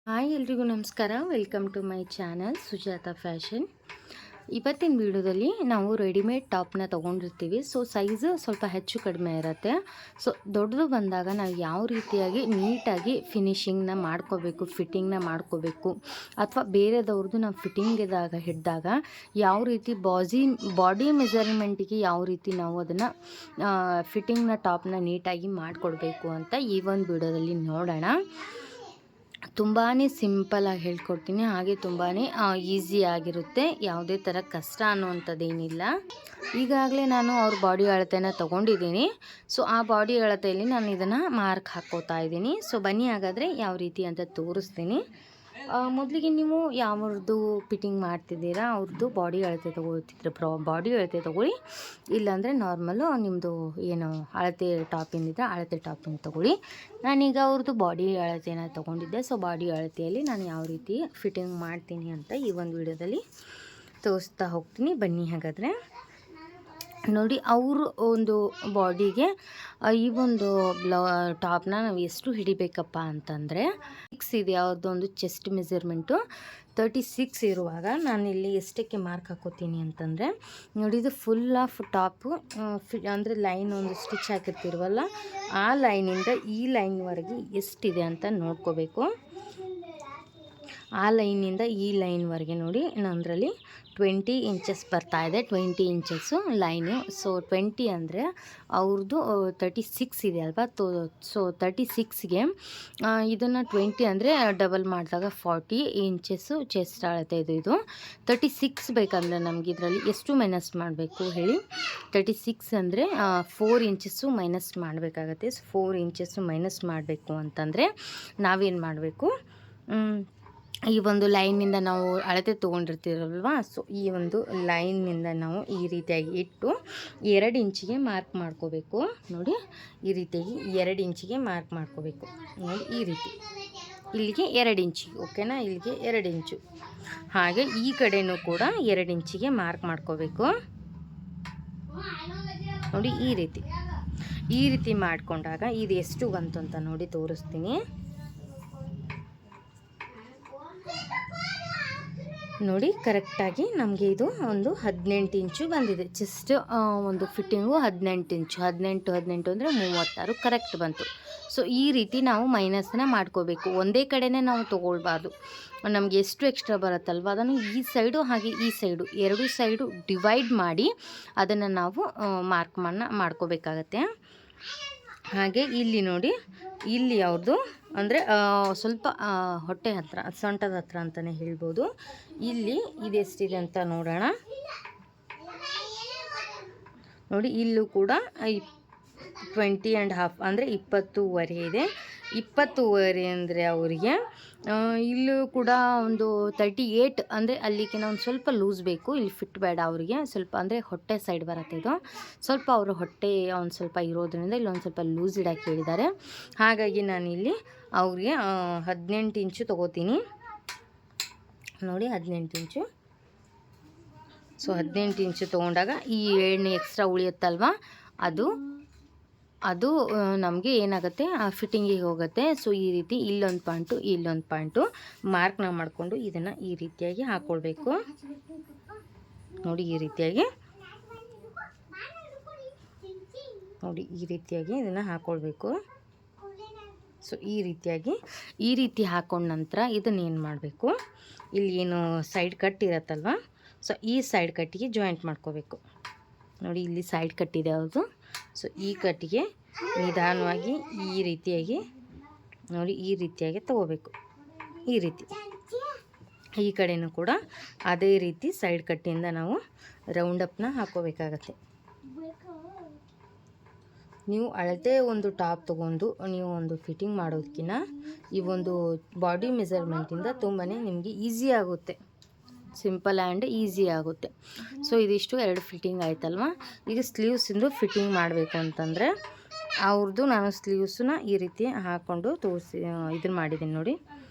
Hi ಎಲ್ರಿಗೂ ನಮಸ್ಕಾರ. Welcome to my channel Sujata fashion. ಇವತ್ತಿನ ವಿಡಿಯೋದಲ್ಲಿ ನಾವು ರೆಡಿಮೇಡ್ ಟಾಪ್ನ ತೊಗೊಂಡಿರ್ತೀವಿ. ಸೊ ಸೈಜು ಸ್ವಲ್ಪ ಹೆಚ್ಚು ಕಡಿಮೆ ಇರುತ್ತೆ. ಸೊ ದೊಡ್ಡದು ಬಂದಾಗ ನಾವು ಯಾವ ರೀತಿಯಾಗಿ ನೀಟಾಗಿ ಫಿನಿಶಿಂಗ್ನ ಮಾಡ್ಕೋಬೇಕು, ಫಿಟ್ಟಿಂಗ್ನ ಮಾಡ್ಕೋಬೇಕು, ಅಥವಾ ಬೇರೆದವ್ರದ್ದು ನಾವು ಫಿಟ್ಟಿಂಗಿದಾಗ ಹಿಡಿದಾಗ ಯಾವ ರೀತಿ ಬಾಡಿ ಮೆಜರ್ಮೆಂಟಿಗೆ ಯಾವ ರೀತಿ ನಾವು ಅದನ್ನು ಫಿಟ್ಟಿಂಗ್ನ ಟಾಪ್ನ ನೀಟಾಗಿ ಮಾಡಿಕೊಡ್ಬೇಕು ಅಂತ ಈ ಒಂದು ವಿಡಿಯೋದಲ್ಲಿ ನೋಡೋಣ. ತುಂಬಾ ಸಿಂಪಲಾಗಿ ಹೇಳ್ಕೊಡ್ತೀನಿ, ಹಾಗೆ ತುಂಬಾ ಈಸಿಯಾಗಿರುತ್ತೆ. ಯಾವುದೇ ಥರ ಕಷ್ಟ ಅನ್ನುವಂಥದ್ದೇನಿಲ್ಲ. ಈಗಾಗಲೇ ನಾನು ಅವ್ರ ಬಾಡಿ ಅಳತೆನ ತೊಗೊಂಡಿದ್ದೀನಿ. ಸೊ ಆ ಬಾಡಿ ಅಳತೆಯಲ್ಲಿ ನಾನು ಇದನ್ನು ಮಾರ್ಕ್ ಹಾಕ್ಕೋತಾ ಇದ್ದೀನಿ. ಸೊ ಬನ್ನಿ ಹಾಗಾದರೆ ಯಾವ ರೀತಿ ಅಂತ ತೋರಿಸ್ತೀನಿ. ಮೊದಲಿಗೆ ನೀವು ಯಾವ್ದು ಫಿಟ್ಟಿಂಗ್ ಮಾಡ್ತಿದ್ದೀರಾ ಅವ್ರದ್ದು ಬಾಡಿ ಅಳತೆ ತೊಗೊಳ್ತಿದ್ರೆ ಬಾಡಿ ಅಳತೆ ತೊಗೊಳ್ಳಿ. ಇಲ್ಲಾಂದರೆ ನಾರ್ಮಲ್ಲು ನಿಮ್ಮದು ಏನು ಅಳತೆ ಟಾಪಿಂದಿದೆ ಅಳತೆ ಟಾಪಿಂದ ತೊಗೊಳ್ಳಿ. ನಾನೀಗ ಅವ್ರದ್ದು ಬಾಡಿ ಅಳತೆನ ತೊಗೊಂಡಿದ್ದೆ. ಸೊ ಬಾಡಿ ಅಳತೆಯಲ್ಲಿ ನಾನು ಯಾವ ರೀತಿ ಫಿಟ್ಟಿಂಗ್ ಮಾಡ್ತೀನಿ ಅಂತ ಈ ಒಂದು ವಿಡಿಯೋದಲ್ಲಿ ತೋರಿಸ್ತಾ ಹೋಗ್ತೀನಿ. ಬನ್ನಿ ಹಾಗಾದರೆ ನೋಡಿ. ಅವರು ಒಂದು ಬಾಡಿಗೆ ಈ ಒಂದು ಟಾಪ್ನ ನಾವು ಎಷ್ಟು ಹಿಡಿಬೇಕಪ್ಪ ಅಂತಂದರೆ 6 ಇದೆ. ಅವ್ರದ್ದು ಒಂದು ಚೆಸ್ಟ್ ಮೆಜರ್ಮೆಂಟು 36 ಇರುವಾಗ ನಾನಿಲ್ಲಿ ಎಷ್ಟಕ್ಕೆ ಮಾರ್ಕ್ ಹಾಕೋತೀನಿ ಅಂತಂದರೆ ನೋಡಿ, ಇದು ಫುಲ್ ಆಫ್ ಟಾಪು ಅಂದರೆ ಲೈನ್ ಒಂದು ಸ್ಟಿಚ್ ಹಾಕಿರ್ತಿರುವಲ್ಲ, ಆ ಲೈನಿಂದ ಈ ಲೈನ್ವರೆಗೆ ಎಷ್ಟಿದೆ ಅಂತ ನೋಡ್ಕೋಬೇಕು. ಆ ಲೈನಿಂದ ಈ ಲೈನ್ವರೆಗೆ ನೋಡಿ ನನ್ನದ್ರಲ್ಲಿ 20 ಇಂಚಸ್ ಬರ್ತಾಯಿದೆ. 20 ಇಂಚಸ್ಸು ಲೈನು. ಸೊ 20 ಅಂದರೆ ಅವ್ರದ್ದು 36 ಇದೆ ಅಲ್ವಾ. ಸೊ 36ಗೆ ಇದನ್ನು 20 ಅಂದರೆ ಡಬಲ್ ಮಾಡಿದಾಗ 40 ಇಂಚಸ್ಸು ಚೆಸ್ಟ್ ಅಳತೆ ಇದು 36 ಬೇಕಂದರೆ ನಮಗೆ ಇದರಲ್ಲಿ ಎಷ್ಟು ಮೈನಸ್ ಮಾಡಬೇಕು ಹೇಳಿ. 36 ಅಂದರೆ 4 ಇಂಚಸ್ಸು ಮೈನಸ್ ಮಾಡಬೇಕಾಗತ್ತೆ. ಸೊ 4 ಇಂಚಸ್ಸು ಮೈನಸ್ ಮಾಡಬೇಕು ಅಂತಂದರೆ ನಾವೇನು ಮಾಡಬೇಕು, ಈ ಒಂದು ಲೈನಿಂದ ನಾವು ಅಳತೆ ತೊಗೊಂಡಿರ್ತೀರಲ್ವ. ಸೊ ಈ ಒಂದು ಲೈನಿಂದ ನಾವು ಈ ರೀತಿಯಾಗಿ ಇಟ್ಟು 2 ಇಂಚಿಗೆ ಮಾರ್ಕ್ ಮಾಡ್ಕೋಬೇಕು. ನೋಡಿ ಈ ರೀತಿಯಾಗಿ 2 ಇಂಚಿಗೆ ಮಾರ್ಕ್ ಮಾಡ್ಕೋಬೇಕು. ನೋಡಿ ಈ ರೀತಿ ಇಲ್ಲಿಗೆ 2 ಇಂಚಿಗೆ, ಓಕೆನಾ, ಇಲ್ಲಿಗೆ 2 ಇಂಚು. ಹಾಗೆ ಈ ಕಡೆನೂ ಕೂಡ 2 ಇಂಚಿಗೆ ಮಾರ್ಕ್ ಮಾಡ್ಕೋಬೇಕು. ನೋಡಿ ಈ ರೀತಿ ಮಾಡಿಕೊಂಡಾಗ ಇದು ಎಷ್ಟು ಬಂತು ಅಂತ ನೋಡಿ ತೋರಿಸ್ತೀನಿ. ನೋಡಿ ಕರೆಕ್ಟಾಗಿ ನಮಗೆ ಇದು ಒಂದು 18 ಇಂಚು ಬಂದಿದೆ. ಜಸ್ಟ್ ಒಂದು ಫಿಟ್ಟಿಂಗು 18 ಇಂಚು, 18 ಅಂದರೆ 36 ಕರೆಕ್ಟ್ ಬಂತು. ಸೊ ಈ ರೀತಿ ನಾವು ಮೈನಸ್ನ ಮಾಡ್ಕೋಬೇಕು. ಒಂದೇ ಕಡೆನೇ ನಾವು ತೊಗೊಳ್ಬಾರ್ದು. ನಮಗೆ ಎಷ್ಟು ಎಕ್ಸ್ಟ್ರಾ ಬರುತ್ತಲ್ವ ಅದನ್ನು ಈ ಸೈಡು ಹಾಗೆ ಈ ಸೈಡು 2 ಸೈಡು ಡಿವೈಡ್ ಮಾಡಿ ಅದನ್ನು ನಾವು ಮಾರ್ಕ್ ಮಾಡ್ಕೋಬೇಕಾಗತ್ತೆ. ಹಾಗೆ ಇಲ್ಲಿ ನೋಡಿ, ಇಲ್ಲಿ ಅವ್ರದ್ದು ಅಂದರೆ ಸ್ವಲ್ಪ ಹೊಟ್ಟೆ ಹತ್ತಿರ, ಸೊಂಟದ ಹತ್ರ ಅಂತಲೇ ಹೇಳ್ಬೋದು. ಇಲ್ಲಿ ಇದೆಷ್ಟಿದೆ ಅಂತ ನೋಡೋಣ. ನೋಡಿ ಇಲ್ಲೂ ಕೂಡ 20.5 ಅಂದರೆ 20.5 ಇದೆ. 20.5 ಅಂದರೆ ಅವರಿಗೆ ಇಲ್ಲೂ ಕೂಡ ಒಂದು 38 ಅಂದರೆ ಅಲ್ಲಿಗೆ ಒಂದು ಸ್ವಲ್ಪ ಲೂಸ್ ಬೇಕು. ಇಲ್ಲಿ ಫಿಟ್ ಬೇಡ ಅವರಿಗೆ, ಸ್ವಲ್ಪ ಅಂದರೆ ಹೊಟ್ಟೆ ಸೈಡ್ ಬರುತ್ತೆ ಇದು. ಸ್ವಲ್ಪ ಅವರು ಹೊಟ್ಟೆ ಒಂದು ಸ್ವಲ್ಪ ಇರೋದ್ರಿಂದ ಇಲ್ಲೊಂದು ಸ್ವಲ್ಪ ಲೂಸ್ ಇಡೋಕ್ಕೆ ಹೇಳಿದ್ದಾರೆ. ಹಾಗಾಗಿ ನಾನಿಲ್ಲಿ ಅವ್ರಿಗೆ 18 ಇಂಚು ತೊಗೋತೀನಿ. ನೋಡಿ 18 ಇಂಚು. ಸೊ 18 ಇಂಚು ತೊಗೊಂಡಾಗ ಈ ಎಣ್ಣೆ ಎಕ್ಸ್ಟ್ರಾ ಉಳಿಯುತ್ತಲ್ವ ಅದು ನಮಗೆ ಏನಾಗುತ್ತೆ, ಫಿಟ್ಟಿಂಗಿಗೆ ಹೋಗುತ್ತೆ. ಸೊ ಈ ರೀತಿ ಇಲ್ಲೊಂದು ಪಾಯಿಂಟು ಮಾರ್ಕ್ನ ಮಾಡಿಕೊಂಡು ಇದನ್ನು ಈ ರೀತಿಯಾಗಿ ಹಾಕ್ಕೊಳ್ಬೇಕು. ನೋಡಿ ಈ ರೀತಿಯಾಗಿ ಇದನ್ನು ಹಾಕ್ಕೊಳ್ಬೇಕು. ಸೊ ಈ ರೀತಿ ಹಾಕ್ಕೊಂಡ ನಂತರ ಇದನ್ನೇನು ಮಾಡಬೇಕು, ಇಲ್ಲಿ ಏನು ಸೈಡ್ ಕಟ್ ಇರತ್ತಲ್ವ, ಸೊ ಈ ಸೈಡ್ ಕಟ್ಟಿಗೆ ಜಾಯಿಂಟ್ ಮಾಡ್ಕೋಬೇಕು. ನೋಡಿ ಇಲ್ಲಿ ಸೈಡ್ ಕಟ್ಟಿದೆ ಅವ್ರದ್ದು. ಸೊ ಈ ಕಟ್ಟಿಗೆ ನಿಧಾನವಾಗಿ ಈ ರೀತಿಯಾಗಿ ನೋಡಿ ಈ ರೀತಿಯಾಗಿ ತಗೋಬೇಕು. ಈ ರೀತಿ ಈ ಕಡೆನೂ ಕೂಡ ಅದೇ ರೀತಿ ಸೈಡ್ ಕಟ್ಟಿಂದ ನಾವು ರೌಂಡಪ್ನ ಹಾಕೋಬೇಕಾಗತ್ತೆ. ನೀವು ಅಳತೆ ಒಂದು ಟಾಪ್ ತೊಗೊಂಡು ನೀವು ಒಂದು ಫಿಟ್ಟಿಂಗ್ ಮಾಡೋದಕ್ಕಿಂತ ಈ ಒಂದು ಬಾಡಿ ಮೆಜರ್ಮೆಂಟಿಂದ ತುಂಬಾ ನಿಮಗೆ ಈಸಿ ಆಗುತ್ತೆ. ಸಿಂಪಲ್ ಆ್ಯಂಡ್ ಈಸಿ ಆಗುತ್ತೆ. ಸೊ ಇದಿಷ್ಟು 2 ಫಿಟ್ಟಿಂಗ್ ಆಯ್ತಲ್ವ. ಈಗ ಸ್ಲೀವ್ಸಿಂದು ಫಿಟ್ಟಿಂಗ್ ಮಾಡಬೇಕು ಅಂತಂದರೆ ಅವ್ರದ್ದು ನಾನು ಸ್ಲೀವ್ಸನ್ನ ಈ ರೀತಿ ಹಾಕ್ಕೊಂಡು ಇದನ್ನು ಮಾಡಿದ್ದೀನಿ. ನೋಡಿ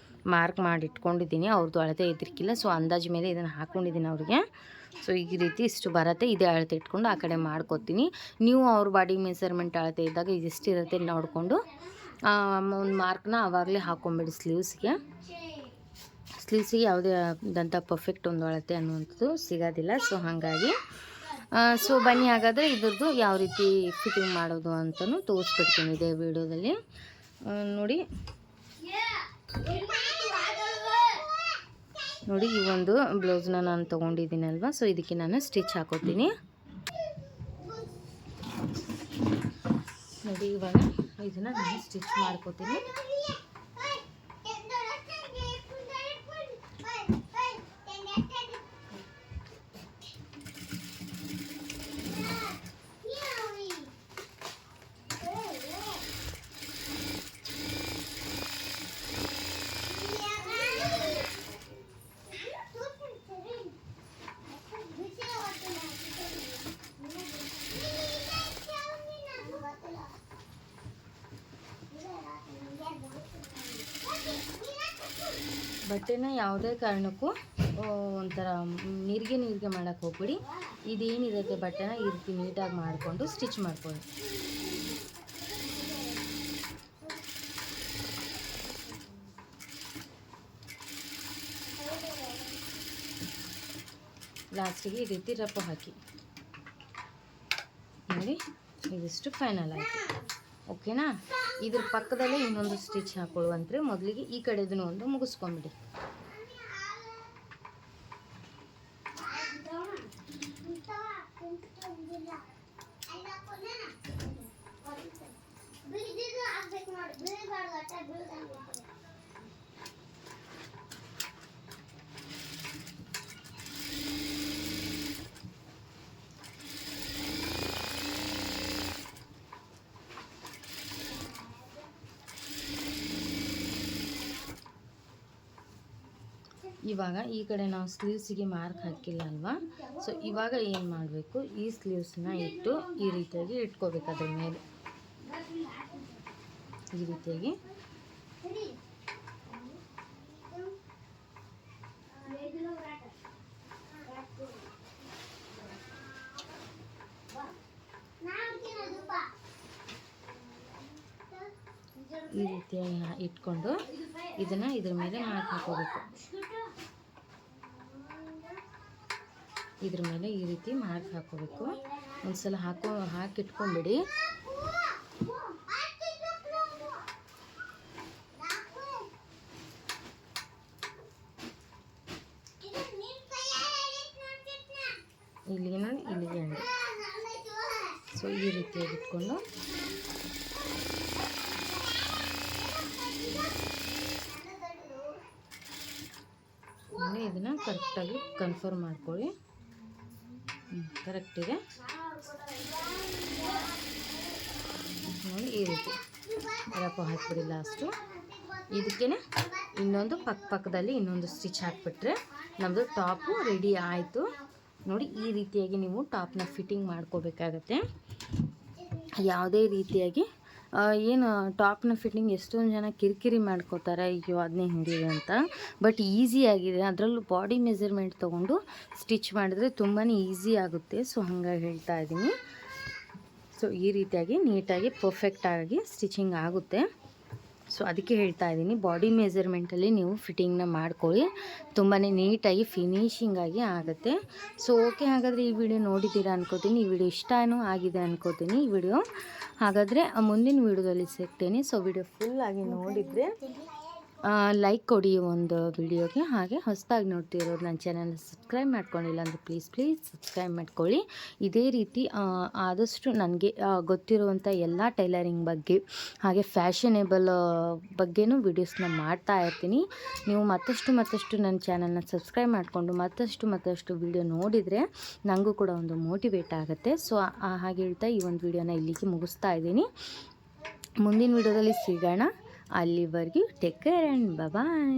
ಮಾರ್ಕ್ ಮಾಡಿ ಇಟ್ಕೊಂಡಿದ್ದೀನಿ. ಅವ್ರದ್ದು ಅಳತೆ ಇದ್ರಿಕ್ಕಿಲ್ಲ. ಸೊ ಅಂದಾಜು ಮೇಲೆ ಇದನ್ನು ಹಾಕ್ಕೊಂಡಿದ್ದೀನಿ ಅವ್ರಿಗೆ. ಸೊ ಈ ರೀತಿ ಇಷ್ಟು ಬರುತ್ತೆ. ಇದೇ ಅಳತೆ ಇಟ್ಕೊಂಡು ಆ ಕಡೆ ಮಾಡ್ಕೊತೀನಿ. ನೀವು ಅವ್ರ ಬಾಡಿ ಮೆಜರ್ಮೆಂಟ್ ಅಳತೆ ಇದ್ದಾಗ ಇದಿಷ್ಟಿರುತ್ತೆ ನೋಡಿಕೊಂಡು ಒಂದು ಮಾರ್ಕ್ನ ಆವಾಗಲೇ ಹಾಕ್ಕೊಂಬಿಡಿ ಸ್ಲೀವ್ಸ್ಗೆ. ಸ್ಲೀವ್ಸಿಗೆ ಯಾವುದೇ ಆದಂಥ ಪರ್ಫೆಕ್ಟ್ ಒಂದು ಅಳತೆ ಅನ್ನುವಂಥದ್ದು ಸಿಗೋದಿಲ್ಲ. ಸೊ ಹಾಗಾಗಿ ಸೊ ಬನ್ನಿ ಹಾಗಾದರೆ ಇದ್ರದ್ದು ಯಾವ ರೀತಿ ಫಿಟ್ಟಿಂಗ್ ಮಾಡೋದು ಅಂತಲೂ ತೋರಿಸ್ಬಿಡ್ತೀನಿ ಇದೇ ವಿಡಿಯೋದಲ್ಲಿ. ನೋಡಿ ಈ ಒಂದು ಬ್ಲೌಸ್ನ ನಾನು ತೊಗೊಂಡಿದ್ದೀನಲ್ವ, ಸೊ ಇದಕ್ಕೆ ನಾನು ಸ್ಟಿಚ್ ಹಾಕೋತೀನಿ. ನೋಡಿ ಇವಾಗ ಇದನ್ನು ನಾನು ಸ್ಟಿಚ್ ಮಾಡ್ಕೋತೀನಿ. ಬಟ್ಟೆನ ಯಾವುದೇ ಕಾರಣಕ್ಕೂ ಒಂಥರ ನೀರಿಗೆ ಮಾಡೋಕ್ಕೆ ಹೋಗ್ಬಿಡಿ. ಇದೇನಿರುತ್ತೆ ಬಟ್ಟೆನ ಈ ರೀತಿ ನೀಟಾಗಿ ಮಾಡಿಕೊಂಡು ಸ್ಟಿಚ್ ಮಾಡ್ಕೊಳ್ಳಿ. ಲಾಸ್ಟಿಗೆ ಈ ರೀತಿ ರಪ್ಪು ಹಾಕಿ ನೋಡಿ, ಇದಿಷ್ಟು ಫೈನಲ್ ಆಯಿತು. ಓಕೆನಾ? ಇದ್ರ ಪಕ್ಕದಲ್ಲೇ ಇನ್ನೊಂದು ಸ್ಟಿಚ್ ಹಾಕೊಳ್ಳುವಂದರೆ ಮೊದಲಿಗೆ ಈ ಕಡೆದನ್ನು ಒಂದು ಮುಗಿಸ್ಕೊಂಬಿಡಿ. ಇವಾಗ ಈ ಕಡೆ ನಾವು ಸ್ಲೀವ್ಸಿಗೆ ಮಾರ್ಕ್ ಹಾಕಿಲ್ಲ ಅಲ್ವಾ, ಸೊ ಇವಾಗ ಏನು ಮಾಡಬೇಕು, ಈ ಸ್ಲೀವ್ಸ್ನ ಇಟ್ಟು ಈ ರೀತಿಯಾಗಿ ಇಟ್ಕೋಬೇಕು. ಅದ್ರ ಮೇಲೆ ಈ ರೀತಿಯಾಗಿ ಇಟ್ಕೊಂಡು ಇದನ್ನು ಇದ್ರ ಮೇಲೆ ಮಾರ್ಕ್ ಹಾಕೋಬೇಕು. ಇದ್ರ ಮೇಲೆ ಈ ರೀತಿ ಮಾರ್ಕ್ ಹಾಕೋಬೇಕು. ಒಂದ್ಸಲ ಹಾಕಿಟ್ಕೊಂಡ್ಬಿಡಿ. ಇಲ್ಲಿಗೆ ನೋಡಿ, ಇಲ್ಲಿಗೆ ಅಂడి. ಸೊ ಈ ರೀತಿಯಾಗಿ ಇಟ್ಕೊಂಡು ಇದನ್ನು ಕರೆಕ್ಟಾಗಿ ಕನ್ಫರ್ಮ್ ಮಾಡ್ಕೊಳ್ಳಿ. ಕರೆಕ್ಟಿದೆ ನೋಡಿ, ಈ ರೀತಿ ರಪ್ಪ ಹಾಕಿಬಿಡಿ. ಲಾಸ್ಟು ಇದಕ್ಕೇ ಇನ್ನೊಂದು ಪಕ್ಕದಲ್ಲಿ ಇನ್ನೊಂದು ಸ್ಟಿಚ್ ಹಾಕಿಬಿಟ್ರೆ ನಮ್ಮದು ಟಾಪು ರೆಡಿ ಆಯಿತು. ನೋಡಿ ಈ ರೀತಿಯಾಗಿ ನೀವು ಟಾಪ್ನ ಫಿಟ್ಟಿಂಗ್ ಮಾಡ್ಕೋಬೇಕಾಗತ್ತೆ. ಯಾವುದೇ ರೀತಿಯಾಗಿ ಏನು ಟಾಪ್ನ ಫಿಟ್ಟಿಂಗ್ ಎಷ್ಟೊಂದು ಜನ ಕಿರಿಕಿರಿ ಮಾಡ್ಕೋತಾರೆ, ಅಯ್ಯೋ ಅದನ್ನೇ ಹಿಂಗಿದೆ ಅಂತ. ಬಟ್ ಈಸಿಯಾಗಿದೆ. ಅದರಲ್ಲೂ ಬಾಡಿ ಮೆಜರ್ಮೆಂಟ್ ತೊಗೊಂಡು ಸ್ಟಿಚ್ ಮಾಡಿದ್ರೆ ತುಂಬಾ ಈಸಿ ಆಗುತ್ತೆ. ಸೊ ಹಾಗಾಗಿ ಹೇಳ್ತಾ ಇದ್ದೀನಿ. ಸೊ ಈ ರೀತಿಯಾಗಿ ನೀಟಾಗಿ ಪರ್ಫೆಕ್ಟಾಗಿ ಸ್ಟಿಚಿಂಗ್ ಆಗುತ್ತೆ. ಸೊ ಅದಕ್ಕೆ ಹೇಳ್ತಾ ಇದ್ದೀನಿ, ಬಾಡಿ ಮೆಜರ್ಮೆಂಟಲ್ಲಿ ನೀವು ಫಿಟ್ಟಿಂಗ್ನ ಮಾಡ್ಕೊಳ್ಳಿ, ತುಂಬಾ ನೀಟಾಗಿ ಫಿನಿಶಿಂಗಾಗಿ ಆಗುತ್ತೆ. ಸೊ ಓಕೆ, ಹಾಗಾದರೆ ಈ ವಿಡಿಯೋ ನೋಡಿದ್ದೀರಾ ಅನ್ಕೋತೀನಿ. ಈ ವಿಡಿಯೋ ಇಷ್ಟನೂ ಆಗಿದೆ ಅನ್ಕೋತೀನಿ ಈ ವಿಡಿಯೋ. ಹಾಗಾದರೆ ಮುಂದಿನ ವಿಡಿಯೋದಲ್ಲಿ ಸಿಗ್ತೇನೆ. ಸೊ ವಿಡಿಯೋ ಫುಲ್ಲಾಗಿ ನೋಡಿದರೆ ಲೈಕ್ ಕೊಡಿ ಒಂದು ವಿಡಿಯೋಗೆ. ಹಾಗೆ ಹೊಸದಾಗಿ ನೋಡ್ತಿರೋರು ನನ್ನ ಚಾನಲ್ನ ಸಬ್ಸ್ಕ್ರೈಬ್ ಮಾಡ್ಕೊಂಡಿಲ್ಲ ಅಂದರೆ ಪ್ಲೀಸ್ ಸಬ್ಸ್ಕ್ರೈಬ್ ಮಾಡ್ಕೊಳ್ಳಿ. ಇದೇ ರೀತಿ ಆದಷ್ಟು ನನಗೆ ಗೊತ್ತಿರುವಂಥ ಎಲ್ಲ ಟೈಲರಿಂಗ್ ಬಗ್ಗೆ ಹಾಗೆ ಫ್ಯಾಷನೇಬಲ್ ಬಗ್ಗೆನೂ ವಿಡಿಯೋಸ್ನ ಮಾಡ್ತಾ ಇರ್ತೀನಿ. ನೀವು ಮತ್ತಷ್ಟು ನನ್ನ ಚಾನಲ್ನ ಸಬ್ಸ್ಕ್ರೈಬ್ ಮಾಡಿಕೊಂಡು ಮತ್ತಷ್ಟು ವಿಡಿಯೋ ನೋಡಿದರೆ ನನಗೂ ಕೂಡ ಒಂದು ಮೋಟಿವೇಟ್ ಆಗುತ್ತೆ. ಸೊ ಹಾಗೆ ಹೇಳ್ತಾ ಈ ಒಂದು ವಿಡಿಯೋನ ಇಲ್ಲಿಗೆ ಮುಗಿಸ್ತಾ ಇದ್ದೀನಿ. ಮುಂದಿನ ವಿಡಿಯೋದಲ್ಲಿ ಸಿಗೋಣ. ಅಲ್ಲಿವರೆಗೂ ಟೇಕ್ ಕೇರ್ ಆ್ಯಂಡ್ ಬಾಯ್.